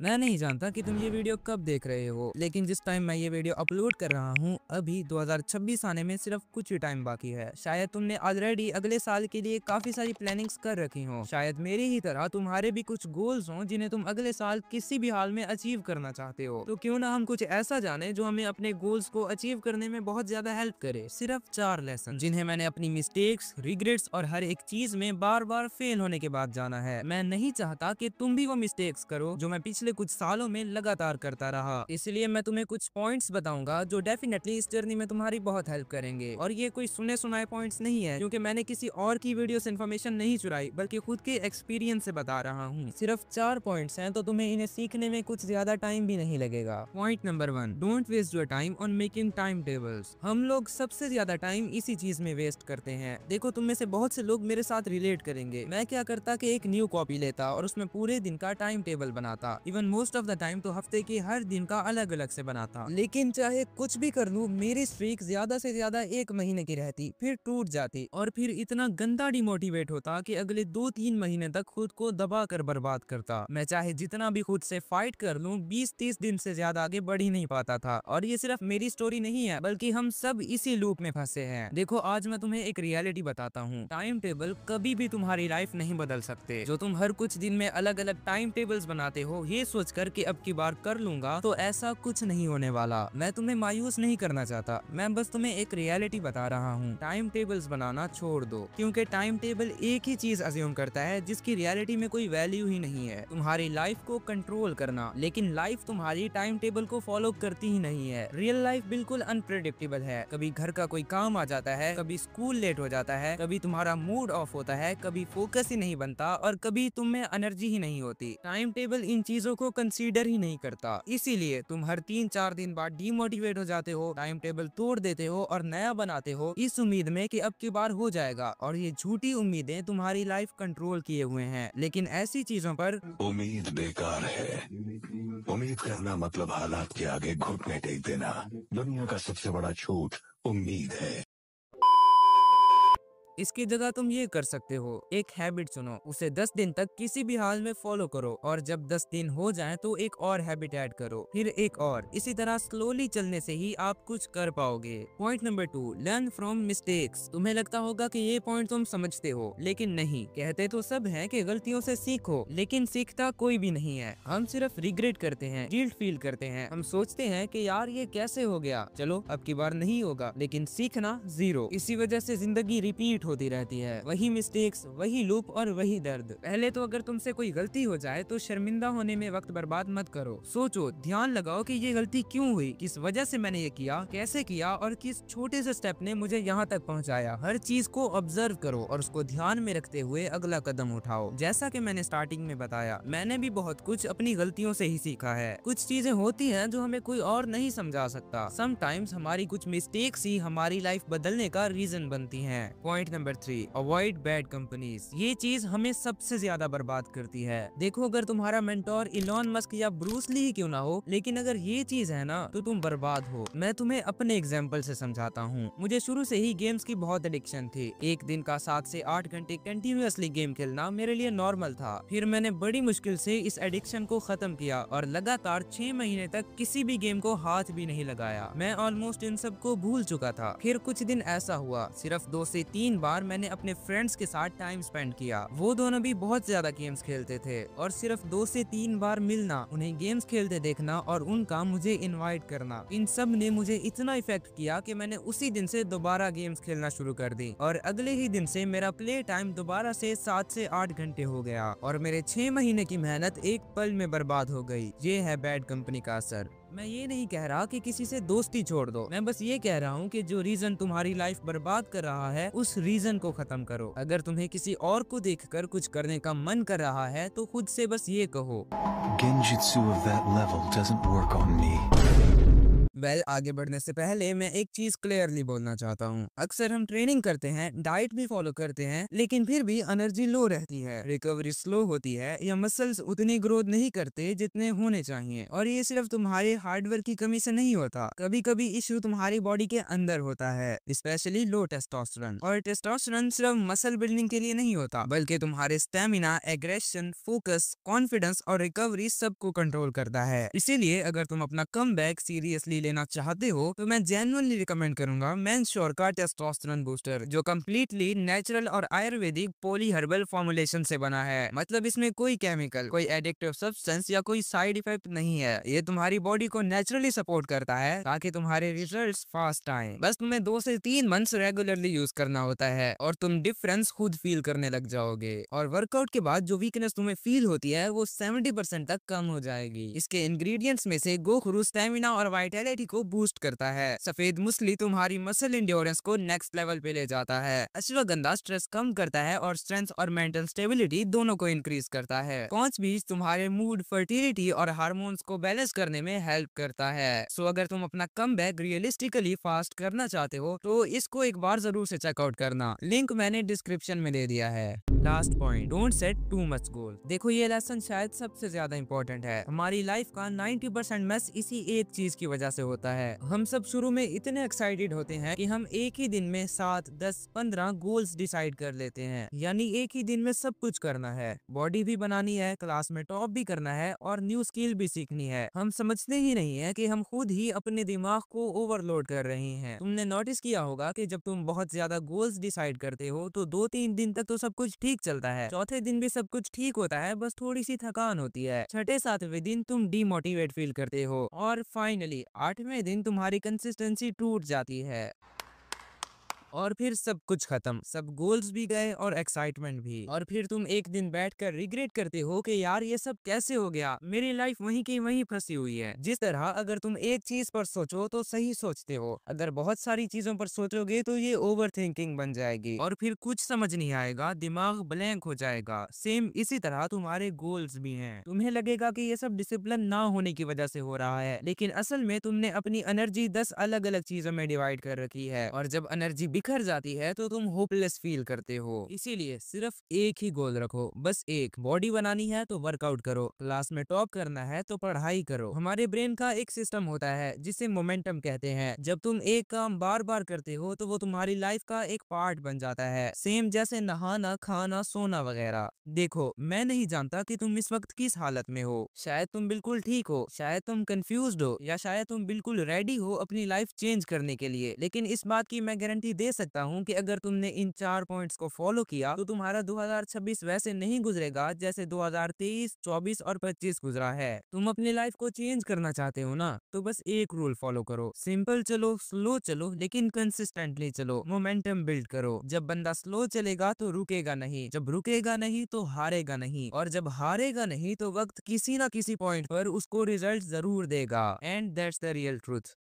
मैं नहीं जानता कि तुम ये वीडियो कब देख रहे हो, लेकिन जिस टाइम मैं ये वीडियो अपलोड कर रहा हूँ अभी 2026 आने में सिर्फ कुछ ही टाइम बाकी है। शायद तुमने ऑलरेडी अगले साल के लिए काफी सारी प्लानिंग्स कर रखी हो। शायद मेरी ही तरह तुम्हारे भी कुछ गोल्स हों जिन्हें तुम अगले साल किसी भी हाल में अचीव करना चाहते हो। तो क्यों ना हम कुछ ऐसा जाने जो हमें अपने गोल्स को अचीव करने में बहुत ज्यादा हेल्प करे। सिर्फ 4 लेसन जिन्हें मैंने अपनी मिस्टेक्स, रिग्रेट्स और हर एक चीज में बार बार फेल होने के बाद जाना है। मैं नहीं चाहता कि तुम भी वो मिस्टेक्स करो जो मैं पिछले कुछ सालों में लगातार करता रहा। इसलिए मैं तुम्हें कुछ पॉइंट्स बताऊंगा जो डेफिनेटली इस जर्नी में तुम्हारी बहुत हेल्प करेंगे। और ये कोई सुने सुनाए पॉइंट्स नहीं है, क्योंकि मैंने किसी और की वीडियो से इन्फॉर्मेशन नहीं चुराई, बल्कि खुद के एक्सपीरियंस से बता रहा हूँ। सिर्फ 4 पॉइंट्स हैं, तो तुम्हें इन्हें सीखने में कुछ ज्यादा टाइम भी नहीं लगेगा। Point number 1, don't waste your time on making time tables. हम लोग सबसे ज्यादा टाइम इसी चीज में वेस्ट करते हैं। देखो, तुम में से बहुत से लोग मेरे साथ रिलेट करेंगे। मैं क्या करता कि एक न्यू कॉपी लेता और उसमें पूरे दिन का टाइम टेबल बनाता। Even most of the time तो हफ्ते के हर दिन का अलग अलग से बनाता। लेकिन चाहे कुछ भी कर लूं, मेरी स्ट्रीक ज्यादा से ज्यादा 1 महीने की रहती, फिर टूट जाती और फिर इतना गंदा डिमोटिवेट होता कि अगले 2-3 महीने तक खुद को दबा कर बर्बाद करता। मैं चाहे जितना भी खुद से फाइट कर लूं, 20-30 दिन से ज्यादा आगे बढ़ ही नहीं पाता था। और ये सिर्फ मेरी स्टोरी नहीं है, बल्कि हम सब इसी लूप में फंसे हैं। देखो, आज मैं तुम्हें एक रियलिटी बताता हूँ। टाइम टेबल कभी भी तुम्हारी लाइफ नहीं बदल सकते। जो तुम हर कुछ दिन में अलग अलग टाइम टेबल्स बनाते हो, ये सोच कर कि अब की बार कर लूंगा, तो ऐसा कुछ नहीं होने वाला। मैं तुम्हें मायूस नहीं करना चाहता, मैं बस तुम्हें एक रियलिटी बता रहा हूँ। टाइम टेबल्स बनाना छोड़ दो, क्योंकि टाइम टेबल एक ही चीज अज्यूम करता है जिसकी रियलिटी में कोई वैल्यू ही नहीं है, तुम्हारी लाइफ को कंट्रोल करना। लेकिन लाइफ तुम्हारी टाइम टेबल को फॉलो करती ही नहीं है। रियल लाइफ बिल्कुल अनप्रेडिक्टेबल है। कभी घर का कोई काम आ जाता है, कभी स्कूल लेट हो जाता है, कभी तुम्हारा मूड ऑफ होता है, कभी फोकस ही नहीं बनता और कभी तुम में एनर्जी ही नहीं होती। टाइम टेबल इन चीजों को कंसीडर ही नहीं करता। इसीलिए तुम हर 3-4 दिन बाद डीमोटिवेट हो जाते हो, टाइम टेबल तोड़ देते हो और नया बनाते हो, इस उम्मीद में कि अब की बार हो जाएगा। और ये झूठी उम्मीदें तुम्हारी लाइफ कंट्रोल किए हुए हैं। लेकिन ऐसी चीजों पर उम्मीद बेकार है। उम्मीद करना मतलब हालात के आगे घुटने टेक देना। दुनिया का सबसे बड़ा झूठ उम्मीद है। इसकी जगह तुम ये कर सकते हो, एक हैबिट चुनो, उसे 10 दिन तक किसी भी हाल में फॉलो करो और जब 10 दिन हो जाएं तो एक और हैबिट ऐड करो, फिर एक और। इसी तरह स्लोली चलने से ही आप कुछ कर पाओगे। Point number 2, learn from mistakes. तुम्हें लगता होगा कि ये पॉइंट तुम समझते हो, लेकिन नहीं। कहते तो सब हैं कि गलतियों से सीखो, लेकिन सीखता कोई भी नहीं है। हम सिर्फ रिग्रेट करते हैं, गिल्ट फील करते हैं। हम सोचते हैं कि यार ये कैसे हो गया, चलो अब की बार नहीं होगा। लेकिन सीखना जीरो। इसी वजह से जिंदगी रिपीट होती रहती है, वही मिस्टेक्स, वही लूप और वही दर्द। पहले तो अगर तुमसे कोई गलती हो जाए तो शर्मिंदा होने में वक्त बर्बाद मत करो। सोचो, ध्यान लगाओ कि ये गलती क्यों हुई, किस वजह से मैंने ये किया, कैसे किया और किस छोटे से स्टेप ने मुझे यहाँ तक पहुँचाया। हर चीज को ऑब्जर्व करो और उसको ध्यान में रखते हुए अगला कदम उठाओ। जैसा कि मैंने स्टार्टिंग में बताया, मैंने भी बहुत कुछ अपनी गलतियों से ही सीखा है। कुछ चीजें होती हैं जो हमें कोई और नहीं समझा सकता। समटाइम्स हमारी कुछ मिस्टेक्स ही हमारी लाइफ बदलने का रीजन बनती हैं। Point number 3, avoid bad companies. ये चीज हमें सबसे ज्यादा बर्बाद करती है। देखो, अगर तुम्हारा मेंटोर इलॉन मस्क या ब्रूस ली ही क्यों ना हो, लेकिन अगर ये चीज है ना, तो तुम बर्बाद हो। मैं तुम्हें अपने एग्जाम्पल से समझाता हूँ। मुझे शुरू से ही गेम्स की बहुत एडिक्शन थी। एक दिन का 7 से 8 घंटे कंटिन्यूअसली गेम खेलना मेरे लिए नॉर्मल था। फिर मैंने बड़ी मुश्किल से इस एडिक्शन को खत्म किया और लगातार 6 महीने तक किसी भी गेम को हाथ भी नहीं लगाया। मैं ऑलमोस्ट इन सब को भूल चुका था। फिर कुछ दिन ऐसा हुआ, सिर्फ 2 से 3 बार मैंने अपने फ्रेंड्स के साथ टाइम स्पेंड किया। वो दोनों भी बहुत ज्यादा गेम्स खेलते थे और सिर्फ 2 से 3 बार मिलना, उन्हें गेम्स खेलते देखना और उनका मुझे इनवाइट करना, इन सब ने मुझे इतना इफेक्ट किया कि मैंने उसी दिन से दोबारा गेम्स खेलना शुरू कर दी। और अगले ही दिन से मेरा प्ले टाइम दोबारा से 7 से 8 घंटे हो गया और मेरे 6 महीने की मेहनत एक पल में बर्बाद हो गई। ये है बैड कंपनी का असर। मैं ये नहीं कह रहा कि किसी से दोस्ती छोड़ दो, मैं बस ये कह रहा हूँ कि जो रीजन तुम्हारी लाइफ बर्बाद कर रहा है, उस रीजन को खत्म करो। अगर तुम्हें किसी और को देखकर कुछ करने का मन कर रहा है तो खुद से बस ये कहो, Genjutsu of that level doesn't work on me. आगे बढ़ने से पहले मैं एक चीज क्लियरली बोलना चाहता हूँ। अक्सर हम ट्रेनिंग करते हैं, डाइट भी फॉलो करते हैं, लेकिन फिर भी एनर्जी लो रहती है, रिकवरी स्लो होती है या मसल्स उतनी ग्रोथ नहीं करते जितने होने चाहिए। और ये सिर्फ तुम्हारे हार्डवर्क की कमी से नहीं होता, कभी कभी इशू तुम्हारी बॉडी के अंदर होता है, स्पेशली लो टेस्टोस्टेरोन। और टेस्टोस्टेरोन सिर्फ मसल बिल्डिंग के लिए नहीं होता, बल्कि तुम्हारे स्टेमिना, एग्रेशन, फोकस, कॉन्फिडेंस और रिकवरी सबको कंट्रोल करता है। इसीलिए अगर तुम अपना कमबैक सीरियसली लेना चाहते हो तो मैं जेन्युइनली रिकमेंड करूंगा मेंश्योर का टेस्टोस्टेरोन बूस्टर, जो कम्प्लीटली नेचुरल और आयुर्वेदिक पॉली हर्बल फॉर्मुलेशन से बना है। मतलब इसमें कोई केमिकल, कोई एडिक्टिव सब्सटेंस या कोई साइड इफेक्ट नहीं है। ये तुम्हारी बॉडी को नेचुरली सपोर्ट करता है ताकि तुम्हारे रिजल्ट्स फास्ट आए। बस तुम्हें 2 से 3 मंथ्स रेगुलरली यूज करना होता है और तुम डिफरेंस खुद फील करने लग जाओगे। और वर्कआउट के बाद जो वीकनेस तुम्हें फील होती है वो 70% तक कम हो जाएगी। इसके इंग्रेडिएंट्स में से गोखरू स्टेमिना और वाइटैलिटी को बूस्ट करता है। सफेद मुसली तुम्हारी मसल इंड्योरेंस को नेक्स्ट लेवल पे ले जाता है। अश्वगंधा स्ट्रेस कम करता है और स्ट्रेंथ और मेंटल स्टेबिलिटी दोनों को इंक्रीज करता है। कौच बीज तुम्हारे मूड, फर्टिलिटी और हार्मोन्स को बैलेंस करने में हेल्प करता है। सो अगर तुम अपना कमबैक रियलिस्टिकली फास्ट करना चाहते हो तो इसको एक बार जरूर से चेकआउट करना। लिंक मैंने डिस्क्रिप्शन में दे दिया है। Last point, don't set too much goal. देखो ये लेसन शायद सबसे ज्यादा इंपॉर्टेंट है। हमारी लाइफ का 90% मेस इसी एक चीज की वजह से होता है। हम सब शुरू में इतने एक्साइटेड होते हैं कि हम एक ही दिन में 7, 10, 15 गोल्स डिसाइड कर लेते हैं। यानी एक ही दिन में सब कुछ करना है, बॉडी भी बनानी है, क्लास में टॉप भी करना है और न्यू स्किल भी सीखनी है। हम समझते ही नहीं है कि हम खुद ही अपने दिमाग को ओवरलोड कर रहे हैं। तुमने नोटिस किया होगा कि जब तुम बहुत ज्यादा गोल्स डिसाइड करते हो तो 2-3 दिन तक तो सब कुछ ठीक चलता है, चौथे दिन भी सब कुछ ठीक होता है, बस थोड़ी सी थकान होती है। छठे 7वें दिन तुम डीमोटिवेट फील करते हो और फाइनली 8वें दिन तुम्हारी कंसिस्टेंसी टूट जाती है और फिर सब कुछ खत्म, सब गोल्स भी गए और एक्साइटमेंट भी। और फिर तुम एक दिन बैठकर रिग्रेट करते हो कि यार ये सब कैसे हो गया, मेरी लाइफ वहीं की वहीं फंसी हुई है। जिस तरह अगर तुम एक चीज पर सोचो तो सही सोचते हो, अगर बहुत सारी चीजों पर सोचोगे तो ये ओवर थिंकिंग बन जाएगी और फिर कुछ समझ नहीं आएगा, दिमाग ब्लैंक हो जाएगा। सेम इसी तरह तुम्हारे गोल्स भी हैं। तुम्हें लगेगा कि ये सब डिसिप्लिन ना होने की वजह से हो रहा है, लेकिन असल में तुमने अपनी एनर्जी 10 अलग अलग चीजों में डिवाइड कर रखी है और जब एनर्जी बिखर जाती है तो तुम होपलेस फील करते हो। इसीलिए सिर्फ एक ही गोल रखो, बस एक। बॉडी बनानी है तो वर्कआउट करो, क्लास में टॉप करना है तो पढ़ाई करो। हमारे ब्रेन का एक सिस्टम होता है जिसे मोमेंटम कहते हैं। जब तुम एक काम बार बार करते हो तो वो तुम्हारी लाइफ का एक पार्ट बन जाता है, सेम जैसे नहाना, खाना, सोना वगैरह। देखो मैं नहीं जानता कि तुम इस वक्त किस हालत में हो, शायद तुम बिल्कुल ठीक हो, शायद तुम कंफ्यूज्ड हो या शायद तुम बिल्कुल रेडी हो अपनी लाइफ चेंज करने के लिए। लेकिन इस बात की मैं गारंटी दे सकता हूँ कि अगर तुमने इन 4 पॉइंट्स को फॉलो किया तो तुम्हारा 2026 वैसे नहीं गुजरेगा जैसे 2023, 24 और 25 गुजरा है। तुम अपनी लाइफ को चेंज करना चाहते हो ना, तो बस एक रूल फॉलो करो, सिंपल चलो, स्लो चलो, लेकिन कंसिस्टेंटली चलो, मोमेंटम बिल्ड करो। जब बंदा स्लो चलेगा तो रुकेगा नहीं, जब रुकेगा नहीं तो हारेगा नहीं, और जब हारेगा नहीं तो वक्त किसी ना किसी पॉइंट पर उसको रिजल्ट जरूर देगा। And that's the real truth.